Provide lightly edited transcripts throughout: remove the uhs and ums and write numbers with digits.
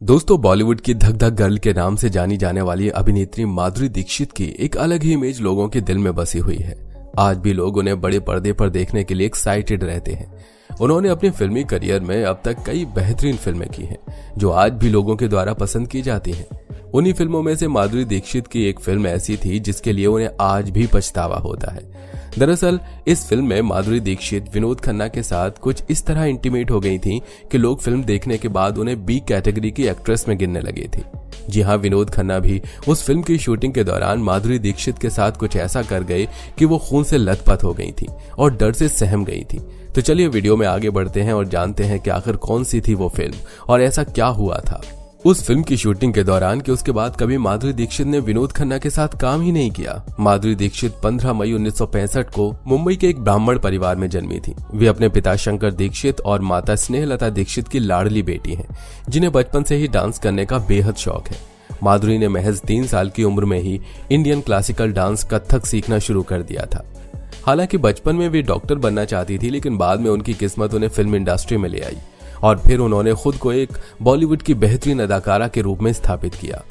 दोस्तों, बॉलीवुड की धक धक गर्ल के नाम से जानी जाने वाली अभिनेत्री माधुरी दीक्षित की एक अलग ही इमेज लोगों के दिल में बसी हुई है। आज भी लोग उन्हें बड़े पर्दे पर देखने के लिए एक्साइटेड रहते हैं। उन्होंने अपने फिल्मी करियर में अब तक कई बेहतरीन फिल्में की हैं, जो आज भी लोगों के द्वारा पसंद की जाती हैं। उन्हीं फिल्मों में से माधुरी दीक्षित की एक फिल्म ऐसी थी जिसके लिए उन्हें आज भी पछतावा होता है। दरअसल इस फिल्म में माधुरी दीक्षित विनोद खन्ना के साथ कुछ इस तरह इंटीमेट हो गई थी कि लोग फिल्म देखने के बाद उन्हें बी कैटेगरी की एक्ट्रेस में गिनने लगे थे। जी हाँ, विनोद खन्ना भी उस फिल्म की शूटिंग के दौरान माधुरी दीक्षित के साथ कुछ ऐसा कर गए कि वो खून से लथपथ हो गई थी और डर से सहम गई थी। तो चलिए वीडियो में आगे बढ़ते हैं और जानते हैं कि आखिर कौन सी थी वो फिल्म और ऐसा क्या हुआ था उस फिल्म की शूटिंग के दौरान कि उसके बाद कभी माधुरी दीक्षित ने विनोद खन्ना के साथ काम ही नहीं किया। माधुरी दीक्षित 15 मई 1965 को मुंबई के एक ब्राह्मण परिवार में जन्मी थी। वे अपने पिता शंकर दीक्षित और माता स्नेहलता दीक्षित की लाडली बेटी हैं, जिन्हें बचपन से ही डांस करने का बेहद शौक है। माधुरी ने महज 3 साल की उम्र में ही इंडियन क्लासिकल डांस कथक सीखना शुरू कर दिया था। हालांकि बचपन में वे डॉक्टर बनना चाहती थी, लेकिन बाद में उनकी किस्मत उन्हें फिल्म इंडस्ट्री में ले आई और फिर उन्होंने खुद को एक बॉलीवुड की बेहतरीन अदाकारा के रूप में स्थापित किया।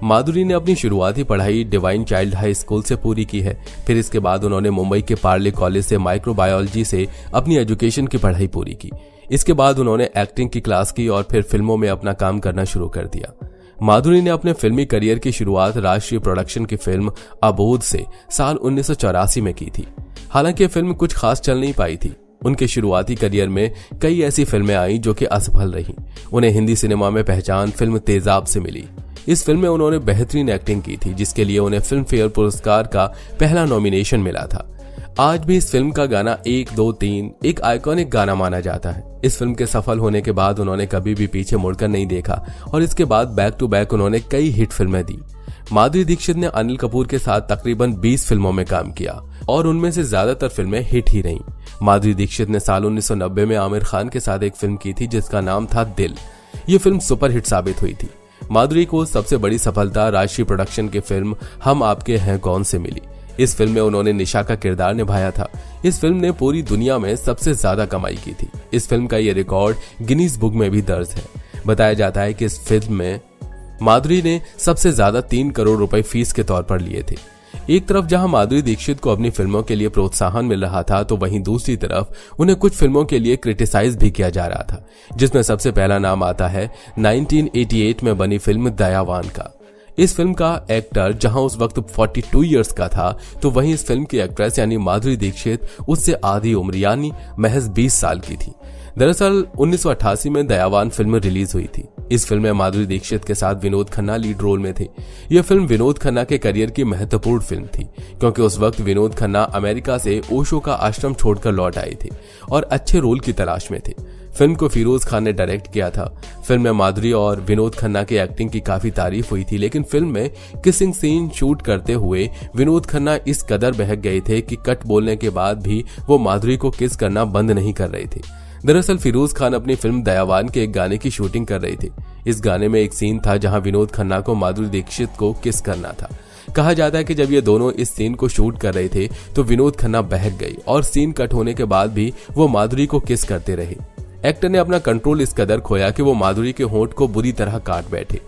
माधुरी ने अपनी शुरुआती पढ़ाई डिवाइन चाइल्ड हाई स्कूल से पूरी की है। फिर इसके बाद उन्होंने मुंबई के पार्ले कॉलेज से माइक्रोबायोलॉजी से अपनी एजुकेशन की पढ़ाई पूरी की। इसके बाद उन्होंने एक्टिंग की क्लास की और फिर फिल्मों में अपना काम करना शुरू कर दिया। माधुरी ने अपने फिल्मी करियर की शुरुआत राष्ट्रीय प्रोडक्शन की फिल्म अबोध से साल 1984 में की थी। हालांकि यह फिल्म कुछ खास चल नहीं पाई थी। उनके शुरुआती करियर में कई ऐसी फिल्में आई जो कि असफल रहीं। उन्हें हिंदी सिनेमा में पहचान फिल्म तेजाब से मिली। इस फिल्म में उन्होंने बेहतरीन एक्टिंग की थी, जिसके लिए उन्हें फिल्म फेयर पुरस्कार का पहला नॉमिनेशन मिला था। आज भी इस फिल्म का गाना 1 2 3 एक आइकॉनिक गाना माना जाता है। इस फिल्म के सफल होने के बाद उन्होंने कभी भी पीछे मुड़कर नहीं देखा और इसके बाद बैक टू बैक उन्होंने कई हिट फिल्में दी। माधुरी दीक्षित ने अनिल कपूर के साथ तकरीबन 20 फिल्मों में काम किया और उनमें से ज्यादातर फिल्में हिट ही रहीं। माधुरी दीक्षित ने साल 1990 में आमिर खान के साथ एक फिल्म की थी जिसका नाम था दिल। ये फिल्म सुपरहिट साबित हुई थी। माधुरी को सबसे बड़ी सफलता राष्ट्रीय प्रोडक्शन की फिल्म हम आपके हैं कौन से मिली। इस फिल्म में उन्होंने निशा का किरदार निभाया था। इस फिल्म ने पूरी दुनिया में सबसे ज्यादा कमाई की थी। इस फिल्म का ये रिकॉर्ड गिनीज बुक में भी दर्ज है। बताया जाता है कि इस फिल्म में माधुरी ने सबसे ज्यादा 3 करोड़ रुपए फीस के तौर पर लिए थे। एक तरफ जहां माधुरी दीक्षित को अपनी फिल्मों के लिए प्रोत्साहन मिल रहा था, तो वहीं दूसरी तरफ उन्हें कुछ फिल्मों के लिए क्रिटिसाइज भी किया जा रहा था, जिसमें सबसे पहला नाम आता है 1988 में बनी फिल्म दयावान का। इस फिल्म का एक्टर जहां उस वक्त 42 इयर्स का था, तो वहीं इस फिल्म की एक्ट्रेस यानी माधुरी दीक्षित उससे आधी उम्र यानी महज 20 साल की थी। दरअसल 1988 में दयावान फिल्म रिलीज हुई थी। इस फिल्म में माधुरी दीक्षित के साथ विनोद खन्ना लीड रोल में थे। यह फिल्म विनोद खन्ना के करियर की महत्वपूर्ण फिल्म थी, क्योंकि उस वक्त विनोद खन्ना अमेरिका से ओशो का आश्रम छोड़कर लौट आए थे और अच्छे रोल की तलाश में थे। फिल्म को फिरोज खान ने डायरेक्ट किया था। फिल्म में माधुरी और विनोद खन्ना की एक्टिंग की काफी तारीफ हुई थी, लेकिन फिल्म में किसिंग सीन शूट करते हुए विनोद खन्ना इस कदर बहक गए थे कि कट बोलने के बाद भी वो माधुरी को किस करना बंद नहीं कर रहे थे। दरअसल फिरोज खान अपनी फिल्म दयावान के एक गाने की शूटिंग कर रहे थे। इस गाने में एक सीन था जहां विनोद खन्ना को माधुरी दीक्षित को किस करना था। कहा जाता है कि जब ये दोनों इस सीन को शूट कर रहे थे तो विनोद खन्ना बहक गई और सीन कट होने के बाद भी वो माधुरी को किस करते रहे। एक्टर ने अपना कंट्रोल इस कदर खोया कि वो माधुरी के होंठ को बुरी तरह काट बैठे।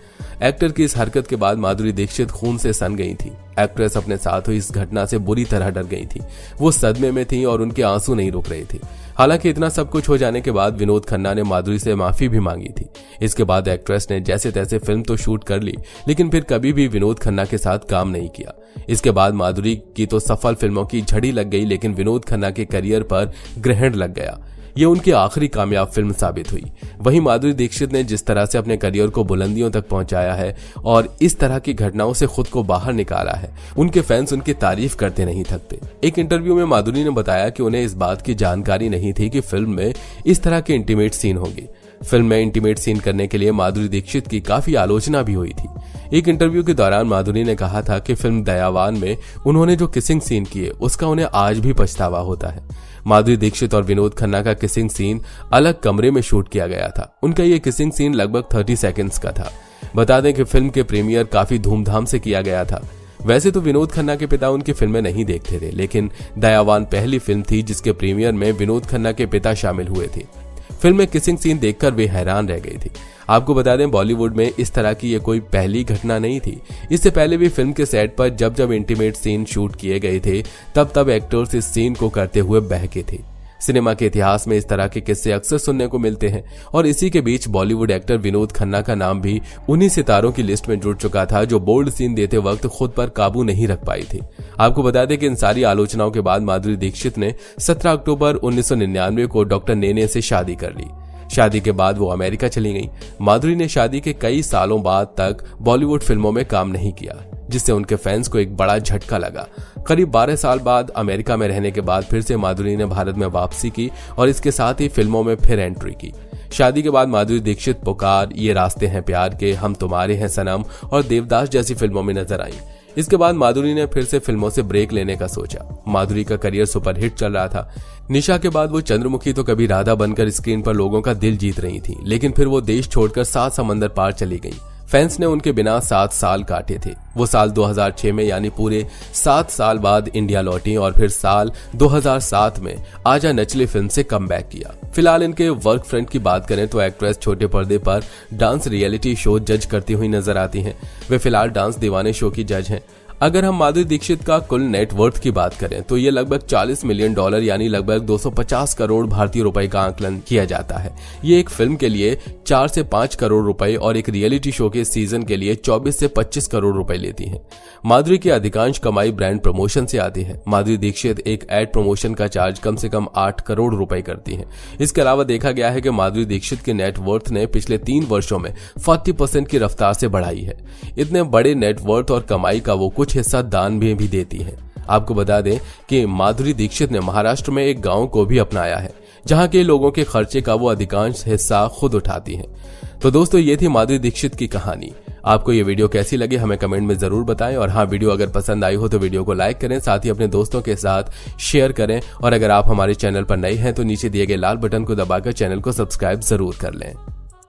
एक्टर की इस हरकत के बाद माधुरी दीक्षित खून से सन गई थी। एक्ट्रेस अपने साथ हुई इस घटना से बुरी तरह डर गई थी। वो सदमे में थी और उनके आंसू नहीं रुक रहे थे। हालांकि इतना सब कुछ हो जाने के बाद विनोद खन्ना ने माधुरी से माफी भी मांगी थी। इसके बाद एक्ट्रेस ने जैसे तैसे फिल्म तो शूट कर ली, लेकिन फिर कभी भी विनोद खन्ना के साथ काम नहीं किया। इसके बाद माधुरी की तो सफल फिल्मों की झड़ी लग गई, लेकिन विनोद खन्ना के करियर पर ग्रहण लग गया। ये उनकी आखिरी कामयाब फिल्म साबित हुई। वहीं माधुरी दीक्षित ने जिस तरह से अपने करियर को बुलंदियों तक पहुंचाया है और इस तरह की घटनाओं से खुद को बाहर निकाला है, उनके फैंस उनकी तारीफ करते नहीं थकते। एक इंटरव्यू में माधुरी ने बताया कि उन्हें इस बात की जानकारी नहीं थी कि फिल्म में इस तरह के इंटीमेट सीन होंगे। फिल्म में इंटीमेट सीन करने के लिए माधुरी दीक्षित की काफी आलोचना भी हुई थी। एक इंटरव्यू के दौरान माधुरी ने कहा था कि फिल्म दयावान में उन्होंने जो किसिंग सीन किए उसका उन्हें आज भी पछतावा होता है। माधुरी दीक्षित और विनोद खन्ना का किसिंग सीन अलग कमरे में शूट किया गया था। उनका ये किसिंग सीन लगभग 30 सेकंड्स का था। बता दें कि फिल्म के प्रीमियर काफी धूमधाम से किया गया था। वैसे तो विनोद खन्ना के पिता उनकी फिल्में नहीं देखते थे, लेकिन दयावान पहली फिल्म थी जिसके प्रीमियर में विनोद खन्ना के पिता शामिल हुए थे। फिल्म में किसिंग सीन देखकर वे हैरान रह गई थी। आपको बता दें, बॉलीवुड में इस तरह की ये कोई पहली घटना नहीं थी। इससे पहले भी फिल्म के सेट पर जब जब इंटीमेट सीन शूट किए गए थे तब तब एक्टर्स इस सीन को करते हुए बहके थे। सिनेमा के इतिहास में इस तरह के किस्से अक्सर सुनने को मिलते हैं और इसी के बीच बॉलीवुड एक्टर विनोद खन्ना का नाम भी उन्हीं सितारों की लिस्ट में जुड़ चुका था जो बोल्ड सीन देते वक्त खुद पर काबू नहीं रख पाई थी। आपको बता दें कि इन सारी आलोचनाओं के बाद माधुरी दीक्षित ने 17 अक्टूबर 1999 को डॉक्टर नेने से शादी कर ली। शादी के बाद वो अमेरिका चली गई। माधुरी ने शादी के कई सालों बाद तक बॉलीवुड फिल्मों में काम नहीं किया, जिससे उनके फैंस को एक बड़ा झटका लगा। करीब 12 साल बाद अमेरिका में रहने के बाद फिर से माधुरी ने भारत में वापसी की और इसके साथ ही फिल्मों में फिर एंट्री की। शादी के बाद माधुरी दीक्षित पुकार, ये रास्ते हैं प्यार के, हम तुम्हारे हैं सनम और देवदास जैसी फिल्मों में नजर आई। इसके बाद माधुरी ने फिर से फिल्मों से ब्रेक लेने का सोचा। माधुरी का करियर सुपरहिट चल रहा था। निशा के बाद वो चंद्रमुखी तो कभी राधा बनकर स्क्रीन पर लोगों का दिल जीत रही थी, लेकिन फिर वो देश छोड़कर 7 समंदर पार चली गई। फैंस ने उनके बिना 7 साल काटे थे। वो साल 2006 में यानी पूरे 7 साल बाद इंडिया लौटी और फिर साल 2007 में आजा नचले फिल्म से कमबैक किया। फिलहाल इनके वर्क फ्रंट की बात करें तो एक्ट्रेस छोटे पर्दे पर डांस रियलिटी शो जज करती हुई नजर आती हैं। वे फिलहाल डांस दीवाने शो की जज हैं। अगर हम माधुरी दीक्षित का कुल नेटवर्थ की बात करें तो ये लगभग $40 मिलियन यानी लगभग 250 करोड़ भारतीय रुपए का आकलन किया जाता है। ये एक फिल्म के लिए 4 से 5 करोड़ रुपए और एक रियलिटी शो के सीजन के लिए 24 से 25 करोड़ रुपए लेती हैं। माधुरी की अधिकांश कमाई ब्रांड प्रमोशन से आती है। माधुरी दीक्षित एक एड प्रमोशन का चार्ज कम से कम 8 करोड़ रुपए करती हैं। इसके अलावा देखा गया है कि माधुरी दीक्षित के नेटवर्थ ने पिछले 3 वर्षों में 40% की रफ्तार से बढ़ाई है। इतने बड़े नेटवर्थ और कमाई का वो कुछ हिस्सा दान में भी देती हैं। आपको बता दें कि माधुरी दीक्षित ने महाराष्ट्र में एक गांव को भी अपनाया है, जहां के लोगों के खर्चे का वो अधिकांश हिस्सा खुद उठाती हैं। तो दोस्तों, ये थी माधुरी दीक्षित की कहानी। आपको ये वीडियो कैसी लगी हमें कमेंट में जरूर बताएं और हाँ, वीडियो अगर पसंद आई हो तो वीडियो को लाइक करें, साथ ही अपने दोस्तों के साथ शेयर करें और अगर आप हमारे चैनल पर नए हैं तो नीचे दिए गए लाल बटन को दबाकर चैनल को सब्सक्राइब जरूर कर लें।